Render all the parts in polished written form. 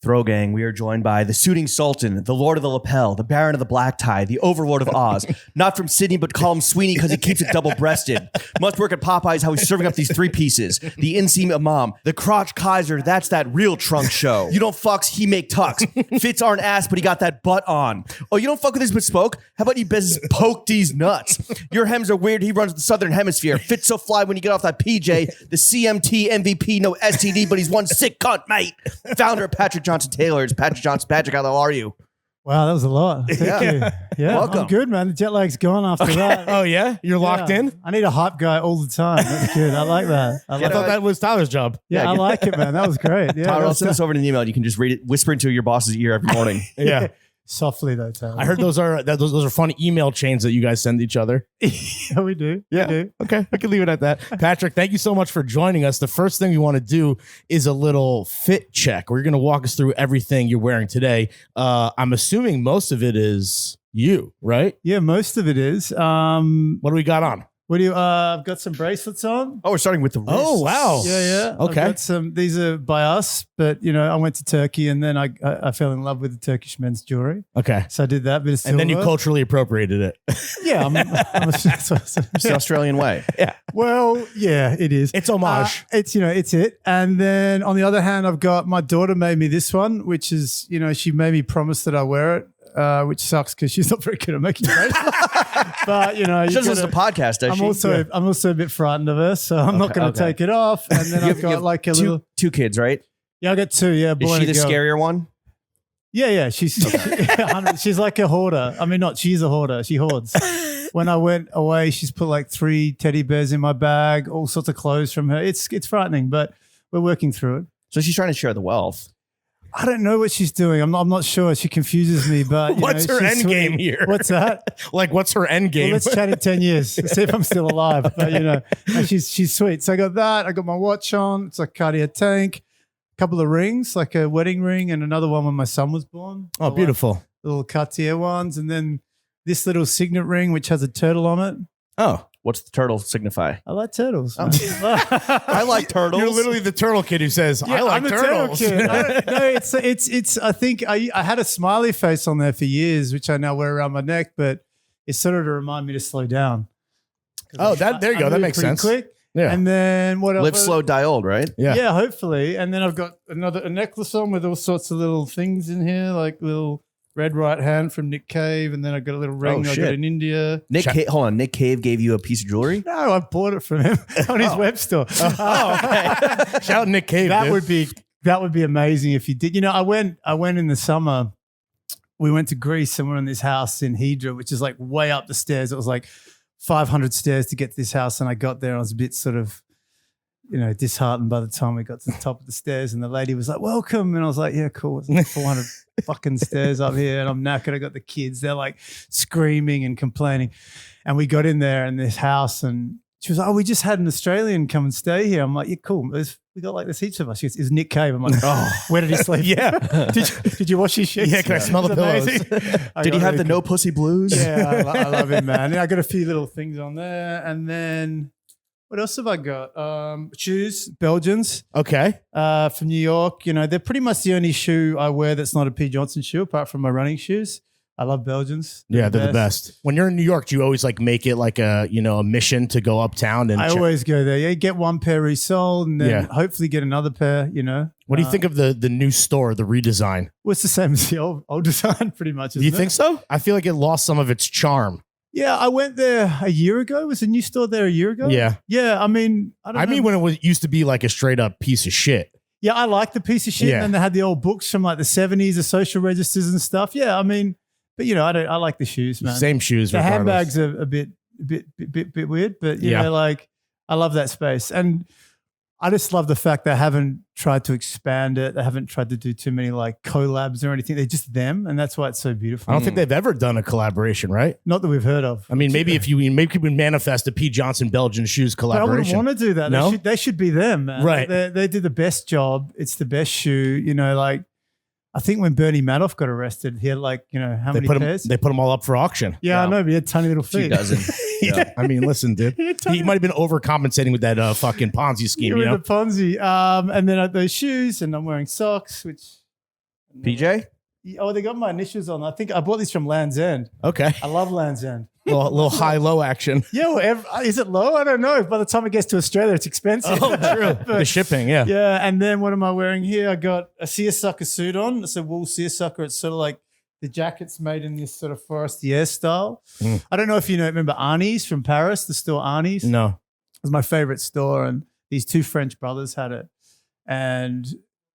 Throw gang, we are joined by the suiting Sultan, the Lord of the Lapel, the Baron of the Black Tie, the Overlord of Oz. Not from Sydney, but call him Sweeney because he keeps it double-breasted. Must work at Popeyes, how he's serving up these three pieces. The inseam imam, the crotch Kaiser, that's that real trunk show. You don't fucks, he make tucks. Fits aren't ass, but he got that butt on. Oh, you don't fuck with his bespoke? How about you business poke these nuts? Your hems are weird, he runs the Southern Hemisphere. Fits so fly when you get off that PJ. The CMT MVP, no STD, but he's one sick cunt, mate. Founder of Patrick Johnson Tailors. Patrick Johnson. Patrick, how are you? Wow, that was a lot. Thank you. Yeah, welcome. I'm good, man. The jet lag's gone after that. Oh, yeah? You're locked in? I need a hype guy all the time. That's good. I like that. I thought that was Tyler's job. Yeah, I like it, man. That was great. Yeah, Tyler, I'll send this over in an email. You can just read it, whisper into your boss's ear every morning. Yeah. Softly, though, Tyler. I heard those are fun email chains that you guys send each other. Yeah, we do. Yeah. We do. Okay. I can leave it at that. Patrick, thank you so much for joining us. The first thing we want to do is a little fit check. We're going to walk us through everything you're wearing today. I'm assuming most of it is you, right? Yeah, most of it is. What do we got on? What do you? I've got some bracelets on. Oh, we're starting with the wrists. Oh, wow. Yeah. Okay. I've got some. These are by us, but I went to Turkey and then I fell in love with the Turkish men's jewelry. Okay. So I did that bit of silver. And then you culturally appropriated it. Yeah, It's the Australian way. Yeah. Well, yeah, it is. It's homage. It's it's it. And then on the other hand, I've got my daughter made me this one, which is she made me promise that I wear it, which sucks because she's not very good at making bracelets. But She doesn't listen to podcasts, does she? I'm also a bit frightened of her, so I'm not going to take it off. And then I've got like a little two kids, right? Yeah, I got two. Yeah, boy Is she and the a girl. scarier one? Yeah. She's like a hoarder. I mean, she's a hoarder. She hoards. When I went away, she's put like 3 teddy bears in my bag, all sorts of clothes from her. It's frightening, but we're working through it. So she's trying to share the wealth. I don't know what she's doing. I'm not sure. She confuses me, but what's her end game here? What's that? Like, what's her end game? Well, let's chat in 10 years. Let's see if I'm still alive. But no, she's sweet. So I got that. I got my watch on. It's like Cartier tank. A couple of rings, like a wedding ring, and another one when my son was born. Oh, beautiful. Little Cartier ones, and then this little signet ring which has a turtle on it. Oh. What's the turtle signify? I like turtles. Oh. I like turtles. You're literally the turtle kid who says, I like turtles. It's I think I had a smiley face on there for years, which I now wear around my neck, but it's sort of to remind me to slow down. Oh, there you go. That makes sense. Quick. Yeah. And then what else? Live slow, die old, right? Yeah, hopefully. And then I've got a necklace on with all sorts of little things in here, like little red right hand from Nick Cave, and then I got a little ring I got in India. Hold on. Nick Cave gave you a piece of jewelry? No, I bought it from him on his web store. Okay. Shout out Nick Cave. That would be amazing if you did. I went in the summer. We went to Greece and we're in this house in Hydra, which is like way up the stairs. It was like 500 stairs to get to this house, and I got there and I was a bit sort of disheartened by the time we got to the top of the stairs, and the lady was like, welcome. And I was like, yeah, cool. It's like 400 fucking stairs up here, and I'm knackered. I got the kids. They're like screaming and complaining. And we got in there in this house, and she was like, oh, we just had an Australian come and stay here. I'm like, yeah, cool. We got like this each of us. She goes, it's Nick Cave. I'm like, oh, where did he sleep? Yeah. Did you wash his sheets? Yeah, can I smell the pillows? Did he have the no pussy blues? Yeah, I love him, man. And I got a few little things on there. And then what else have I got? Shoes, Belgians. Okay. From New York. They're pretty much the only shoe I wear that's not a P. Johnson shoe, apart from my running shoes. I love Belgians. They're the best. When you're in New York, do you always like make it like a mission to go uptown? And I always go there. Yeah, get one pair resold and then hopefully get another pair, What do you think of the new store, the redesign? Well, it's the same as the old design pretty much, isn't Do you think so? I feel like it lost some of its charm. Yeah, I went there a year ago. Was the new store there a year ago? Yeah. Yeah, I mean, I mean when it used to be like a straight up piece of shit. Yeah, I like the piece of shit. Yeah. And they had the old books from like the 70s, the social registers and stuff. Yeah, I mean, but I like the shoes, man. Same shoes. The regardless. handbags are a bit weird, but like I love that space. And I just love the fact they haven't tried to expand it. They haven't tried to do too many like collabs or anything. They're just them, and that's why it's so beautiful. I don't think they've ever done a collaboration, right? Not that we've heard of. I mean, maybe if you would manifest a P. Johnson Belgian shoes collaboration. But I wouldn't want to do that. No? They should be them, man. Right. They do the best job. It's the best shoe. Like I think when Bernie Madoff got arrested, he had like, how many pairs? They put them all up for auction. Yeah, I know, but he had tiny little feet. 2 dozen. Yeah. I mean, listen, dude. He might have been overcompensating with that fucking Ponzi scheme, With the Ponzi. And then those shoes, and I'm wearing socks, which PJ? Oh, they got my initials on. I think I bought these from Land's End. Okay. I love Land's End. Little high-low action. Yeah, well, is it low? I don't know. By the time it gets to Australia, it's expensive. Oh, true. The shipping, yeah. Yeah, and then what am I wearing here? I got a seersucker suit on. It's a wool seersucker. It's sort of like the jacket's made in this sort of forestier style. I don't know if you remember Arnie's from Paris, the store Arnie's. No. It was my favorite store, and these two French brothers had it. And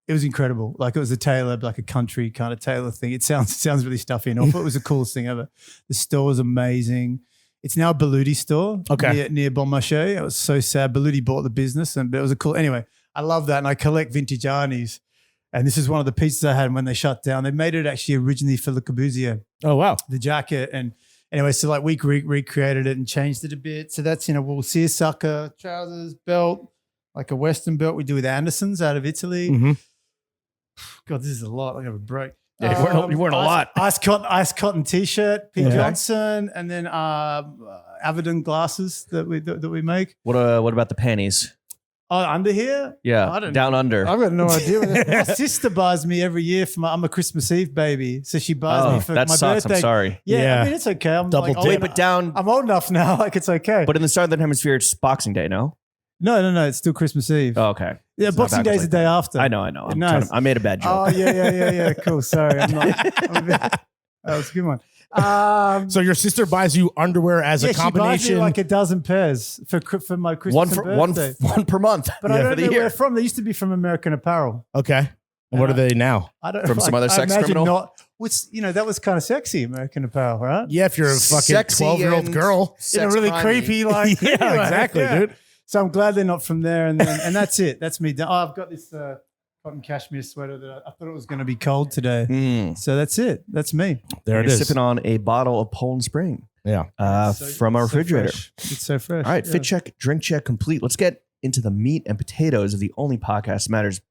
it was incredible. Like it was a tailor, like a country kind of tailor thing. It sounds really stuffy and all, but it was the coolest thing ever. The store was amazing. It's now a Beluti store near Bon Marché. It was so sad. Beluti bought the business, but it was a cool. Anyway, I love that, and I collect vintage Arnie's. And this is one of the pieces I had when they shut down. They made it actually originally for Le Corbusier. Oh, wow. The jacket. And anyway, so like we recreated it and changed it a bit. So that's, wool seersucker, trousers, belt, like a Western belt we do with Andersons out of Italy. Mm-hmm. God, this is a lot. I have a break. Yeah, you weren't a lot. Ice cotton t-shirt, Pete Johnson, and then Avedon glasses that we make. What about the panties? Oh, under here? Yeah, I don't down know. under. I've got no idea. My sister buys me every year for I'm a Christmas Eve baby, so she buys me for that my sucks. birthday. I'm sorry. Yeah, I mean it's okay. I'm Double like, dip. Wait, but down. I'm old enough now. Like it's okay. But in the Southern Hemisphere, it's Boxing Day, no? No. It's still Christmas Eve. Oh, okay. Yeah, It's not Boxing Day's backwards the like day that. after. I know. I made a bad joke. Oh yeah. Cool. Sorry, that was a good one. So your sister buys you underwear as a combination. She buys me like a dozen pairs for my Christmas birthday. one per month. But I don't for the know where year. from. They used to be from American Apparel. Okay. And what are they now? I don't From some other sex criminal? Not. Which that was kind of sexy, American Apparel, right? Yeah, if you're a fucking Sexy 12-year-old and girl. Really creepy, like Yeah, anyway, exactly, dude. So I'm glad they're not from there, and that's it. That's me done. Oh, I've got this cotton cashmere sweater that I thought it was going to be cold today. So that's it. That's me. There it You're is. sipping on a bottle of Poland Spring Yeah. from our refrigerator. Fresh. It's so fresh. All right, fit check, drink check complete. Let's get into the meat and potatoes of the only podcast that matters.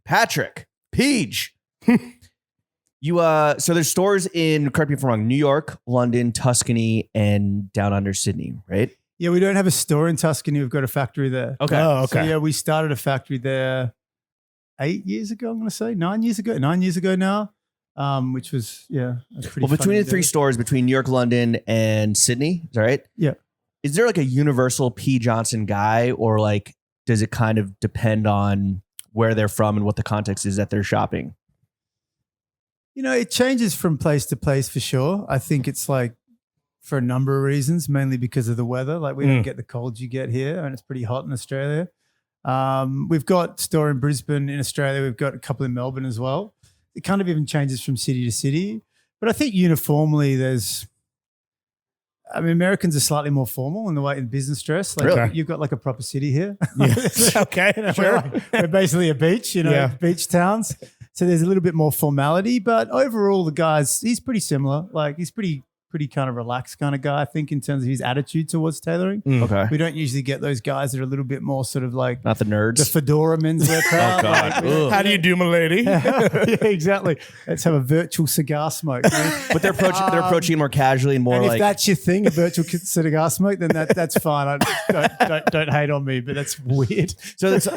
Patrick, Peach. So there's stores in, correct me if I'm wrong, New York, London, Tuscany, and down under Sydney, right? Yeah, we don't have a store in Tuscany. We've got a factory there. Okay. Oh, okay. So yeah, we started a factory there 8 years ago. I'm going to say 9 years ago. 9 years ago now, which was a pretty. Well, between funny the three day. stores, between New York, London, and Sydney, is that right? Yeah. Is there like a universal P. Johnson guy, or like does it kind of depend on where they're from and what the context is that they're shopping? It changes from place to place for sure. I think it's like for a number of reasons, mainly because of the weather. Like we don't get the cold you get here, and it's pretty hot in Australia. We've got a store in Brisbane in Australia. We've got a couple in Melbourne as well. It kind of even changes from city to city. But I think uniformly Americans are slightly more formal in the way in business dress. Like Really? you've got like a proper city here. Yeah. Okay. We're basically a beach, beach towns. So there's a little bit more formality, but overall the guy's, he's pretty similar. Like he's pretty kind of relaxed kind of guy, I think, in terms of his attitude towards tailoring. Okay. We don't usually get those guys that are a little bit more sort of like Not the nerds. the fedora menswear crowd. Oh, God. Like, Ugh. How do you do, my lady? yeah, exactly. Let's have a virtual cigar smoke. Man. But they're approaching more casually and more And if like that's your thing, a virtual cigar smoke, then that's fine. Don't hate on me, but that's weird. so that's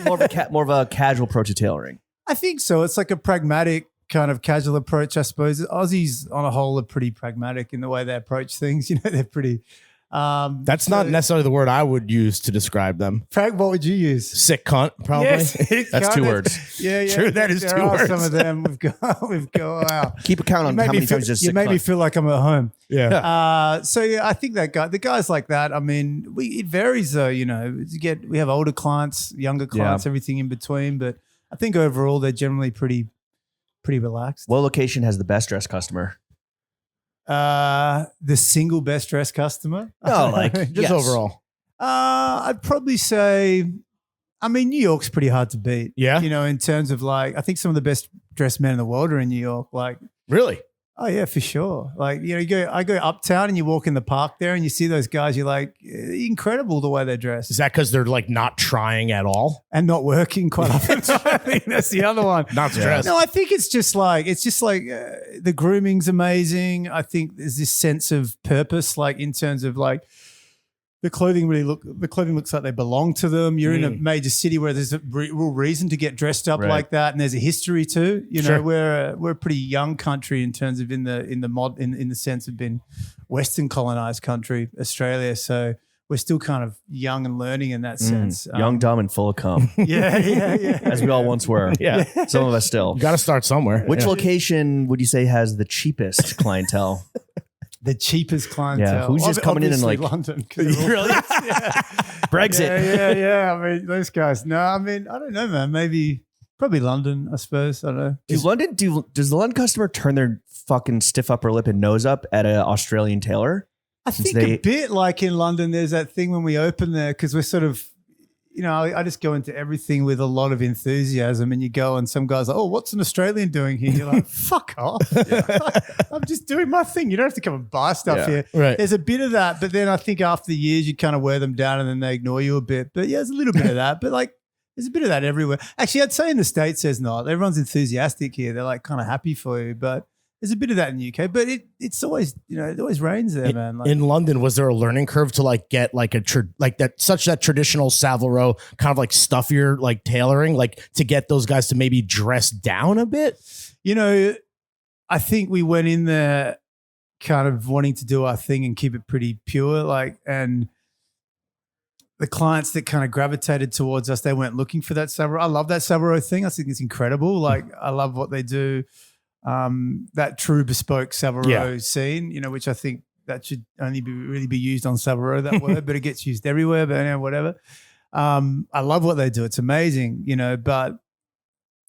more of a casual approach to tailoring. I think so. It's like a pragmatic kind of casual approach, I suppose. Aussies on a whole are pretty pragmatic in the way they approach things. They're pretty. That's not necessarily the word I would use to describe them. What would you use? Sick cunt, probably. Yes, That's 2 words. Yeah. True, that is there 2 are words. Some of them we've got. Wow. Keep a count on how many times just you made me feel like I'm at home. Yeah. So yeah, I think the guys like that. I mean, it varies though. We have older clients, younger clients, everything in between. But I think overall they're generally pretty relaxed. What location has the best dressed customer? The single best dressed customer. No, like Just yes. overall. I'd probably say, New York's pretty hard to beat. Yeah? In terms of like, I think some of the best dressed men in the world are in New York. Like, Really? oh yeah, for sure. Like, I go uptown and you walk in the park there and you see those guys. You're like, incredible the way they're dressed. Is that because they're like not trying at all? And not working quite often. I think that's the other one. Not stressed. No, I think it's just like the grooming's amazing. I think there's this sense of purpose, like in terms of like the clothing looks like they belong to them. You're in a major city where there's a real reason to get dressed up like that, and there's a history too. You know, we're a pretty young country in terms of in the sense of being Western colonized country, Australia. So we're still kind of young and learning in that sense. Young, dumb, and full of cum. Yeah. As we all once were. Yeah. Some of us still. You got to start somewhere. Which location would you say has the cheapest clientele? The cheapest clientele. Yeah, who's just coming in and like London? really? Brexit. Yeah. I mean, those guys. No, I mean, I don't know, man. Probably London, I suppose. I don't know. Does the London customer turn their fucking stiff upper lip and nose up at an Australian tailor? I think a bit like in London. There's that thing when we open there because we're sort of, you know, I just go into everything with a lot of enthusiasm, and you go and some guys are like, oh, what's an Australian doing here? You're like, fuck off. I'm just doing my thing. You don't have to come and buy stuff here. Right. There's a bit of that, but then I think after the years you kind of wear them down and then they ignore you a bit. But yeah, there's a little bit of that. But like there's a bit of that everywhere. Actually, I'd say in the States there's not. Everyone's enthusiastic here. They're like kind of happy for you, but there's a bit of that in the UK, but it's always, you know, it always rains there, man. Like, in London, was there a learning curve to like get like that traditional Savile Row kind of like stuffier like tailoring, like to get those guys to maybe dress down a bit? You know, I think we went in there kind of wanting to do our thing and keep it pretty pure, like, and the clients that kind of gravitated towards us, they weren't looking for that Savile Row. I love that Savile Row thing. I think it's incredible. Like, I love what they do. That true bespoke Savile Row scene, you know, which I think that should only really be used on Savile Row, that word, but it gets used everywhere, but anyway, whatever. I love what they do. It's amazing, you know, but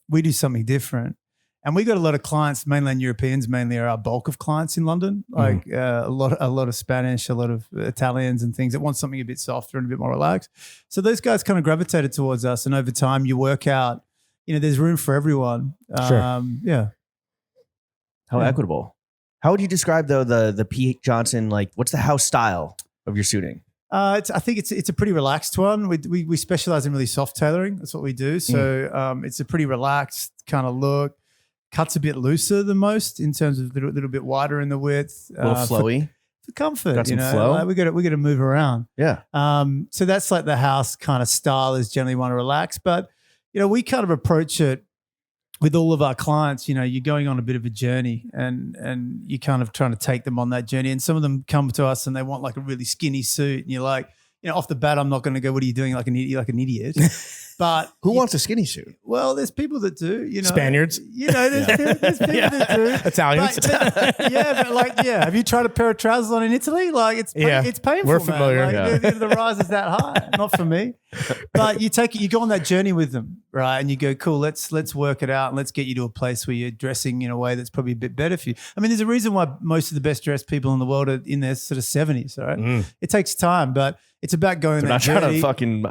we do something different. And we got a lot of clients, mainland Europeans mainly are our bulk of clients in London, like a lot of Spanish, a lot of Italians and things that want something a bit softer and a bit more relaxed. So those guys kind of gravitated towards us, and over time you work out, you know, there's room for everyone. Yeah. How equitable. How would you describe though the P. Johnson, like what's the house style of your suiting? I think it's a pretty relaxed one. We specialize in really soft tailoring. That's what we do. So it's a pretty relaxed kind of look. Cuts a bit looser than most in terms of a little bit wider in the width. A little flowy. For comfort, got some flow. Like we got to move around. Yeah. So that's like the house kind of style is generally want to relax, but you know we kind of approach it with all of our clients. You know, you're going on a bit of a journey, and you're kind of trying to take them on that journey. And some of them come to us and they want like a really skinny suit, and you're like, you know, off the bat, I'm not going to go, what are you doing like an idiot? But who wants a skinny suit? Well, there's people that do, you know. Spaniards. You know, there's people that do. Italians. But like, have you tried a pair of trousers on in Italy? Like it's painful. We're familiar. Man. Like, the rise is that high. Not for me. But you go on that journey with them, right? And you go, cool, let's work it out and let's get you to a place where you're dressing in a way that's probably a bit better for you. I mean, there's a reason why most of the best dressed people in the world are in their sort of 70s, right? It takes time, but it's about going. They're not trying to fucking,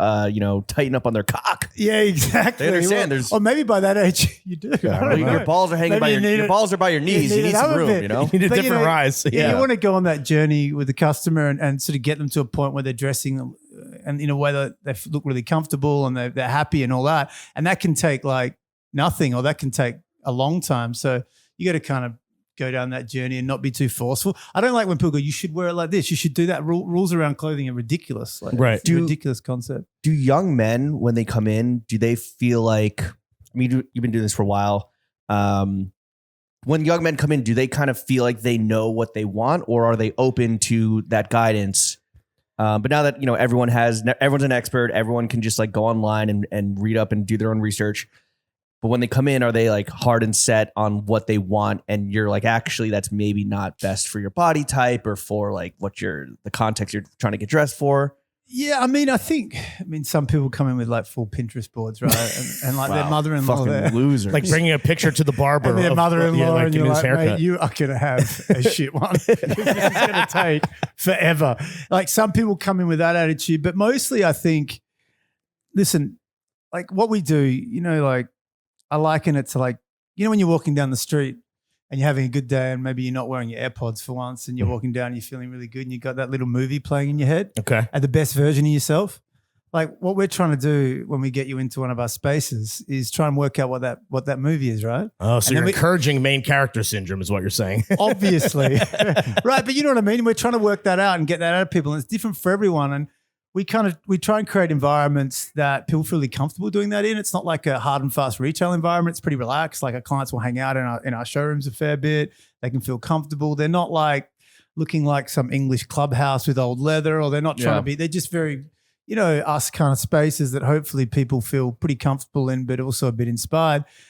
tighten up on their cock. Yeah, exactly. They understand. Or maybe by that age you do. Your balls are hanging your balls are by your knees. You need some room. You know, you need a different rise. Yeah, you want to go on that journey with the customer and sort of get them to a point where they're dressing and in a way that they look really comfortable and they're happy and all that. And that can take like nothing, or that can take a long time. So you got to kind of go down that journey and not be too forceful. I don't like when people go, you should wear it like this. You should do that. Rules around clothing are ridiculous. Like, right. It's a ridiculous concept. Do young men, when they come in, do they feel like, I mean, you've been doing this for a while. When young men come in, do they kind of feel like they know what they want, or are they open to that guidance? But now that, you know, everyone's an expert, everyone can just like go online and read up and do their own research. But when they come in, are they like hard and set on what they want? And you're like, actually, that's maybe not best for your body type or for like the context you're trying to get dressed for? Yeah, I mean, some people come in with like full Pinterest boards, right? And like their mother-in-law fucking there. Losers. Like bringing a picture to the barber. And their mother-in-law, like and you're like, haircut. mate, you are going to have a shit one. This is going to take forever. Like some people come in with that attitude, but mostly I think, listen, like what we do, you know, like I liken it to like, you know, when you're walking down the street and you're having a good day and maybe you're not wearing your AirPods for once and you're walking down and you're feeling really good and you got that little movie playing in your head. Okay. And the best version of yourself. like what we're trying to do when we get you into one of our spaces is try and work out what that movie is, right? Oh, so And you're then encouraging main character syndrome is what you're saying. Obviously. Right. But you know what I mean? We're trying to work that out and get that out of people. And it's different for everyone. And we try and create environments that people feel really comfortable doing that in. It's not like a hard and fast retail environment. It's pretty relaxed. Like our clients will hang out in our showrooms a fair bit. They can feel comfortable. They're not like looking like some English clubhouse with old leather, or they're not trying to be, they're just very, us kind of spaces that hopefully people feel pretty comfortable in, but also a bit inspired.